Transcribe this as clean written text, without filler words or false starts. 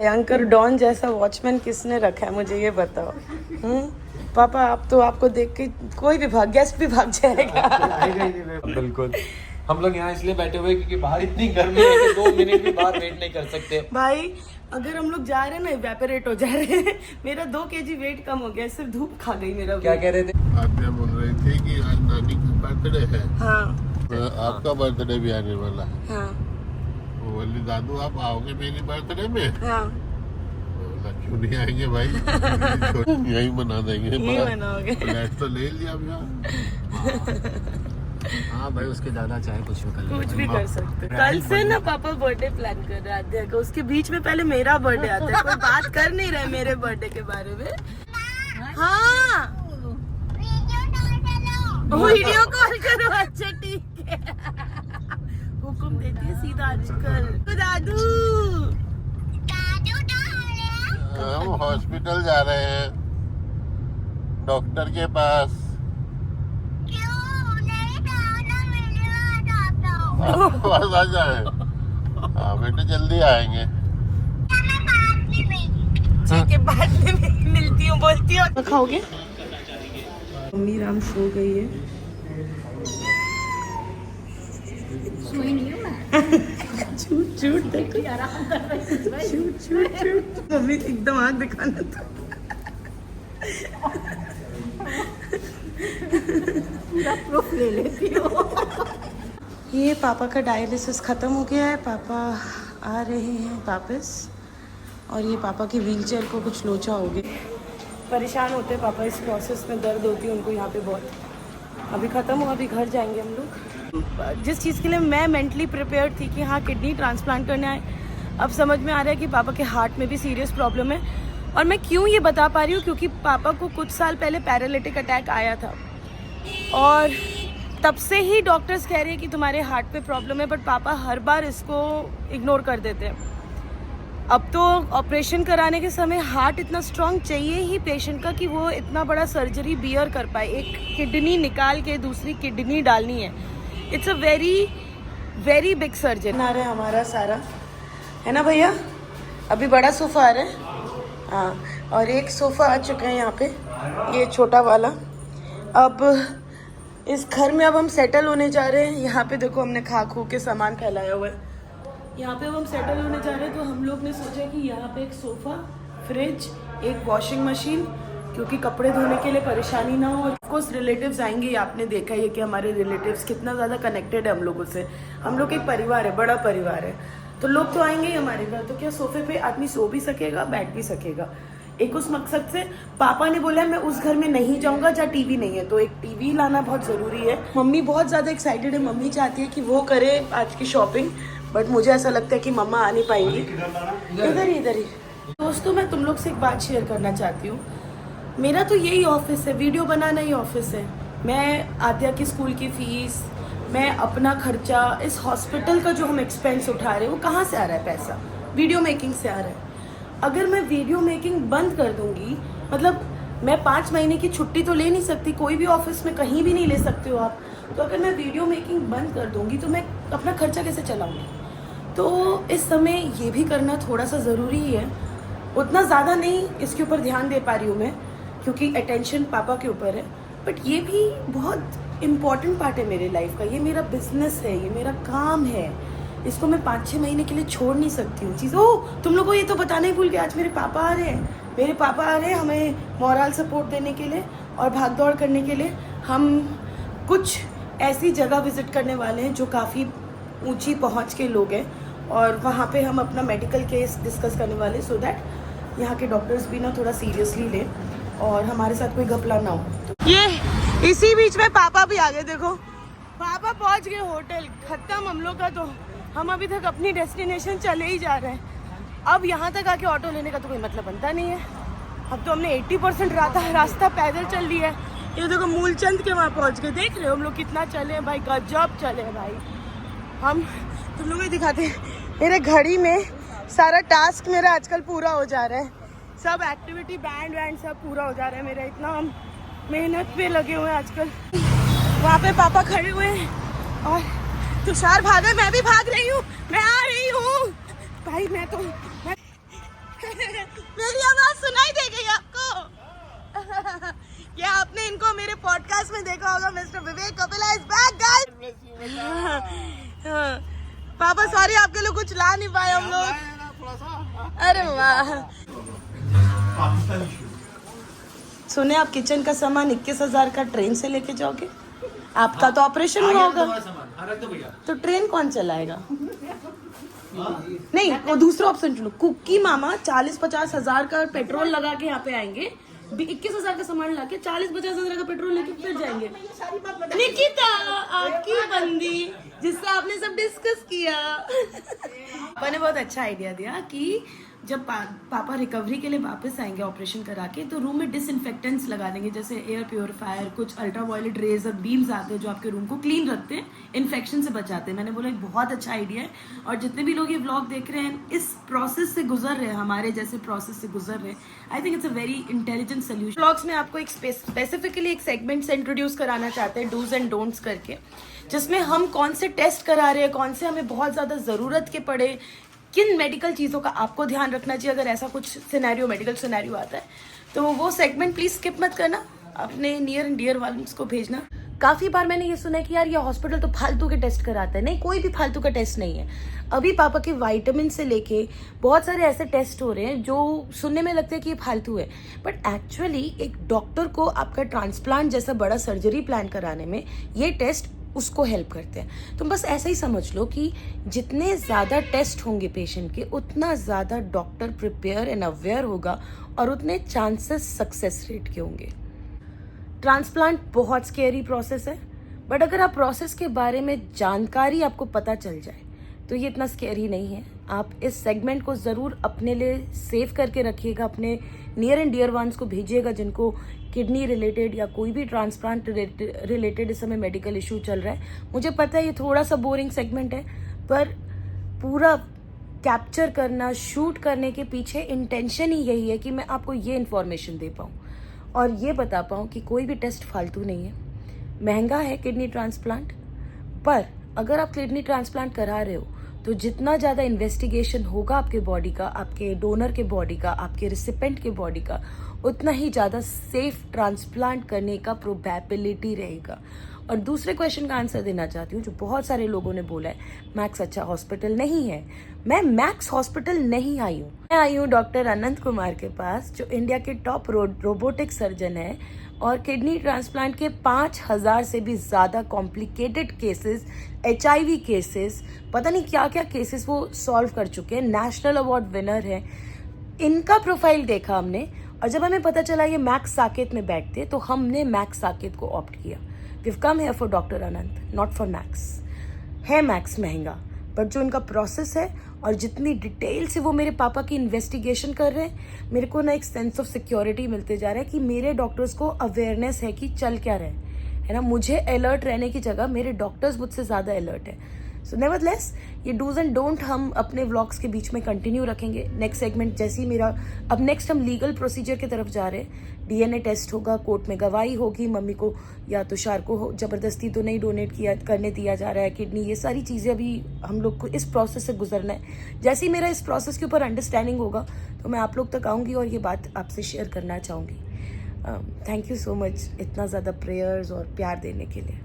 भयंकर डॉन जैसा वॉचमैन किसने रखा है मुझे ये बताओ। पापा आप तो आपको देख के कोई भी गेस्ट भी भाग जाएगा। बिल्कुल। हम लोग यहाँ इसलिए बैठे हुए क्योंकि बाहर इतनी गर्मी है कि 2 मिनट भी बाहर वेट नहीं कर सकते। भाई अगर हम लोग जा रहे हैं ना इवेपोरेट हो जा रहे हैं। मेरा 2 kg वेट कम हो गया, सिर्फ धूप खा गई मेरा। क्या कह रहे थे? आद्या बोल रही थी कि आज नानी का बर्थडे है। हाँ आपका बर्थडे भी आने वाला है। हाँ वो बोली दादू आप आओगे मेरी बर्थडे में? हाँ बोला क्यों नहीं आएंगे भाई, यही मना देंगे। यही मनाओगे? फ्लैट तो ले लिया भैया। हाँ भाई उसके ज्यादा चाहे कुछ भी कर ले, कुछ भी कर सकते। कल से ना पापा बर्थडे प्लान कर रहे आद्या का, उसके बीच में पहले मेरा बर्थडे आता है। कोई बात कर नहीं रहे मेरे बर्थडे के बारे में। हाँ वीडियो कॉल करो। अच्छा ठीक है। हुक्म देती है सीधा आजकल। दादू हम हॉस्पिटल जा रहे हैं, डॉक्टर के पास। बस आ जाए। हाँ बेटे जल्दी आएंगे। ठीक है बाद में मिलती हूँ बोलती हूँ। खाओगे? मम्मी राम सो गई है। सोई नहीं हूँ मैं। झूठ झूठ देखो। झूठ झूठ झूठ। मम्मी एकदम आँख दिखाना था। पूरा प्रूफ ले लेती हो। ये पापा का डायलिसिस ख़त्म हो गया है, पापा आ रहे हैं वापस। और ये पापा की व्हीलचेयर को कुछ लोचा हो गया। परेशान होते हैं पापा, इस प्रोसेस में दर्द होती है उनको यहाँ पे बहुत। अभी ख़त्म हुआ, अभी घर जाएंगे हम लोग। जिस चीज़ के लिए मैं मेंटली प्रिपेयर थी कि हाँ किडनी ट्रांसप्लांट करने आए, अब समझ में आ रहा है कि पापा के हार्ट में भी सीरियस प्रॉब्लम है। और मैं क्यों ये बता पा रही हूँ, क्योंकि पापा को कुछ साल पहले पैरालिटिक अटैक आया था और तब से ही डॉक्टर्स कह रहे हैं कि तुम्हारे हार्ट पे प्रॉब्लम है, बट पापा हर बार इसको इग्नोर कर देते हैं। अब तो ऑपरेशन कराने के समय हार्ट इतना स्ट्रांग चाहिए ही पेशेंट का कि वो इतना बड़ा सर्जरी बियर कर पाए। एक किडनी निकाल के दूसरी किडनी डालनी है। It's a very very big surgery. आ रहा है हमारा सारा, है ना भैया? अभी बड़ा सोफ़ा आ रहा है। हाँ और एक सोफ़ा आ चुका है यहाँ पे, ये छोटा वाला। अब इस घर में अब हम सेटल होने जा रहे हैं। यहाँ पे देखो हमने खा खू के सामान फैलाया हुआ है। यहाँ पे अब हम सेटल होने जा रहे हैं, तो हम लोग ने सोचा कि यहाँ पे एक सोफ़ा, फ्रिज, एक वॉशिंग मशीन, क्योंकि कपड़े धोने के लिए परेशानी ना हो। ऑफकोर्स रिलेटिव्स आएंगे, आपने देखा ही है कि हमारे रिलेटिव्स कितना ज़्यादा कनेक्टेड है हम लोगों से। हम लोग एक परिवार है, बड़ा परिवार है, तो लोग तो आएंगे ही हमारे घर। तो क्या सोफ़े पे आदमी सो भी सकेगा, बैठ भी सकेगा। एक उस मकसद से पापा ने बोला मैं उस घर में नहीं जाऊंगा जहाँ टीवी नहीं है, तो एक टीवी लाना बहुत ज़रूरी है। मम्मी बहुत ज़्यादा एक्साइटेड है, मम्मी चाहती है कि वो करे आज की शॉपिंग, बट मुझे ऐसा लगता है कि मम्मा आ नहीं पाएंगी। इधर ही दोस्तों, मैं तुम लोग से एक बात शेयर करना चाहती हूँ। मेरा तो यही ऑफिस है, वीडियो बनाना ही ऑफिस है। मैं आद्या की स्कूल की फीस, मैं अपना खर्चा, इस हॉस्पिटल का जो हम एक्सपेंस उठा रहे हैं वो कहाँ से आ रहा है? पैसा वीडियो मेकिंग से आ रहा है। अगर मैं वीडियो मेकिंग बंद कर दूंगी, मतलब मैं 5 महीने की छुट्टी तो ले नहीं सकती, कोई भी ऑफिस में कहीं भी नहीं ले सकते हो आप। तो अगर मैं वीडियो मेकिंग बंद कर दूंगी तो मैं अपना खर्चा कैसे चलाऊंगी? तो इस समय ये भी करना थोड़ा सा ज़रूरी ही है। उतना ज़्यादा नहीं इसके ऊपर ध्यान दे पा रही हूँ मैं, क्योंकि अटेंशन पापा के ऊपर है, बट ये भी बहुत इम्पॉर्टेंट पार्ट है मेरे लाइफ का। ये मेरा बिजनेस है, ये मेरा काम है, इसको मैं 5-6 महीने के लिए छोड़ नहीं सकती हूँ चीज़। ओह तुम लोगों को ये तो बताना ही भूल गया, आज मेरे पापा आ रहे हैं। मेरे पापा आ रहे हैं हमें मॉरल सपोर्ट देने के लिए और भाग दौड़ करने के लिए। हम कुछ ऐसी जगह विजिट करने वाले हैं जो काफ़ी ऊंची पहुंच के लोग हैं, और वहाँ पे हम अपना मेडिकल केस डिस्कस करने वाले हैं, सो दैट यहाँ के डॉक्टर्स भी ना थोड़ा सीरियसली लें और हमारे साथ कोई घपला ना हो। तो ये इसी बीच में पापा भी आ गए। देखो पापा पहुँच गए होटल, ख़त्म हम लोग का। तो हम अभी तक अपनी डेस्टिनेशन चले ही जा रहे हैं। अब यहाँ तक आके ऑटो लेने का तो कोई मतलब बनता नहीं है। अब तो हमने 80% रास्ता पैदल चल लिया है। ये देखो मूलचंद के वहाँ पहुँच गए, देख रहे हो हम लोग कितना चले हैं भाई, गजब चले हैं भाई। हम तुम लोग ही दिखाते हैं, मेरे घड़ी में सारा टास्क मेरा आजकल पूरा हो जा रहा है, सब एक्टिविटी बैंड वैंड सब पूरा हो जा रहा है मेरा। इतना हम मेहनत पे लगे हुए हैं आजकल। वहाँ पे पापा खड़े हुए हैं और तुषार भागा, मैं भी भाग रही हूँ, मैं आ रही हूँ भाई। मैं मेरी आवाज सुनाई दे गई आपको? क्या आपने इनको मेरे पॉडकास्ट में देखा होगा? Mister Vivek Kapila is back guys. पापा सॉरी आपके लिए कुछ ला नहीं पाए हम लोग। अरे वाह। सुने आप किचन का सामान 21,000 का ट्रेन से लेके जाओगे? आपका तो ऑपरेशन हुआ होगा, तो ट्रेन कौन चलाएगा? नहीं, वो दूसरा ऑप्शन चुनो। कुकी मामा 40-50 हजार का पेट्रोल लगा के यहाँ पे आएंगे, 21,000 का सामान लाके 40-50 हजार का पेट्रोल लेके फिर जाएंगे। निकिता आपकी बंदी जिससे आपने सब डिस्कस किया। मैंने बहुत अच्छा आइडिया दिया कि जब पापा रिकवरी के लिए वापस आएंगे ऑपरेशन करा के, तो रूम में डिसइंफेक्टेंट्स लगा देंगे, जैसे एयर प्योरीफायर, कुछ अल्ट्रावायलेट रेज और बीम्स आते हैं जो आपके रूम को क्लीन रखते हैं, इन्फेक्शन से बचाते हैं। मैंने बोला एक बहुत अच्छा आइडिया है, और जितने भी लोग ये व्लॉग देख रहे हैं, इस प्रोसेस से गुजर रहे हैं, हमारे जैसे प्रोसेस से गुजर रहे हैं, I think it's a very intelligent solution. Vlogs में आपको एक स्पेसिफिकली एक सेगमेंट से इंट्रोड्यूस कराना चाहते हैं, डूज एंड डोंट्स करके, जिसमें हम कौन से टेस्ट करा रहे हैं, कौन से हमें बहुत ज़्यादा ज़रूरत के पड़े, किन मेडिकल चीज़ों का आपको ध्यान रखना चाहिए अगर ऐसा कुछ सिनेरियो, मेडिकल सिनेरियो आता है। तो वो सेगमेंट प्लीज़ स्किप मत करना, अपने नियर एंड डियर वालों को भेजना। काफ़ी बार मैंने ये सुना है कि यार ये हॉस्पिटल तो फालतू के टेस्ट कराता है। नहीं, कोई भी फालतू का टेस्ट नहीं है। अभी पापा के विटामिन से लेके बहुत सारे ऐसे टेस्ट हो रहे हैं जो सुनने में लगता है कि ये फालतू है, बट एक्चुअली एक डॉक्टर को आपका ट्रांसप्लांट जैसा बड़ा सर्जरी प्लान कराने में ये टेस्ट उसको हेल्प करते हैं। तुम बस ऐसा ही समझ लो कि जितने ज़्यादा टेस्ट होंगे पेशेंट के, उतना ज़्यादा डॉक्टर प्रिपेयर एंड अवेयर होगा और उतने चांसेस सक्सेस रेट के होंगे। ट्रांसप्लांट बहुत स्केरी प्रोसेस है, बट अगर आप प्रोसेस के बारे में जानकारी आपको पता चल जाए तो ये इतना स्केरी नहीं है। आप इस सेगमेंट को ज़रूर अपने लिए सेव करके रखिएगा, अपने नियर एंड डियर वंस को भेजिएगा जिनको किडनी रिलेटेड या कोई भी ट्रांसप्लांट रिलेटेड इस समय मेडिकल इशू चल रहा है। मुझे पता है ये थोड़ा सा बोरिंग सेगमेंट है, पर पूरा कैप्चर करना, शूट करने के पीछे इंटेंशन ही यही है कि मैं आपको ये इन्फॉर्मेशन दे पाऊँ और ये बता पाऊँ कि कोई भी टेस्ट फालतू नहीं है। महंगा है किडनी ट्रांसप्लांट, पर अगर आप किडनी ट्रांसप्लांट करा रहे हो तो जितना ज़्यादा इन्वेस्टिगेशन होगा आपके बॉडी का, आपके डोनर के बॉडी का, आपके रिसिपेंट के बॉडी का, उतना ही ज़्यादा सेफ ट्रांसप्लांट करने का प्रोबेबिलिटी रहेगा। और दूसरे क्वेश्चन का आंसर देना चाहती हूँ जो बहुत सारे लोगों ने बोला है, मैक्स अच्छा हॉस्पिटल नहीं है। मैं मैक्स हॉस्पिटल नहीं आई हूँ, मैं आई हूँ डॉक्टर अनंत कुमार के पास, जो इंडिया के टॉप रोबोटिक सर्जन है और किडनी ट्रांसप्लांट के 5,000 से भी ज़्यादा कॉम्प्लिकेटेड केसेस, HIV केसेस, पता नहीं क्या क्या केसेस वो सॉल्व कर चुके हैं, नेशनल अवार्ड विनर है। इनका प्रोफाइल देखा हमने, और जब हमें पता चला ये मैक्स साकेत में बैठते तो हमने मैक्स साकेत को ऑप्ट किया। We have come here for doctor Anant, not for Max. है मैक्स महंगा, बट जो इनका प्रोसेस है और जितनी डिटेल से वो मेरे पापा की इन्वेस्टिगेशन कर रहे हैं, मेरे को ना एक सेंस ऑफ सिक्योरिटी मिलते जा रहा है कि मेरे डॉक्टर्स को अवेयरनेस है कि चल क्या रहे है ना। मुझे अलर्ट रहने की जगह मेरे डॉक्टर्स मुझसे ज़्यादा अलर्ट है। सो नेवरदलेस ये डूज एंड डोंट हम अपने व्लॉग्स के बीच में कंटिन्यू रखेंगे। नेक्स्ट सेगमेंट जैसे ही मेरा, अब नेक्स्ट हम लीगल प्रोसीजर की तरफ जा रहे हैं। DNA टेस्ट होगा, कोर्ट में गवाही होगी, मम्मी को या तुषार को ज़बरदस्ती तो नहीं डोनेट किया करने दिया जा रहा है किडनी, ये सारी चीज़ें अभी हम लोग को इस प्रोसेस से गुजरना है। जैसे ही मेरा इस प्रोसेस के ऊपर अंडरस्टैंडिंग होगा तो मैं आप लोग तक आऊँगी और ये बात आपसे शेयर करना चाहूँगी। थैंक यू सो मच इतना ज़्यादा प्रेयर्स और प्यार देने के लिए।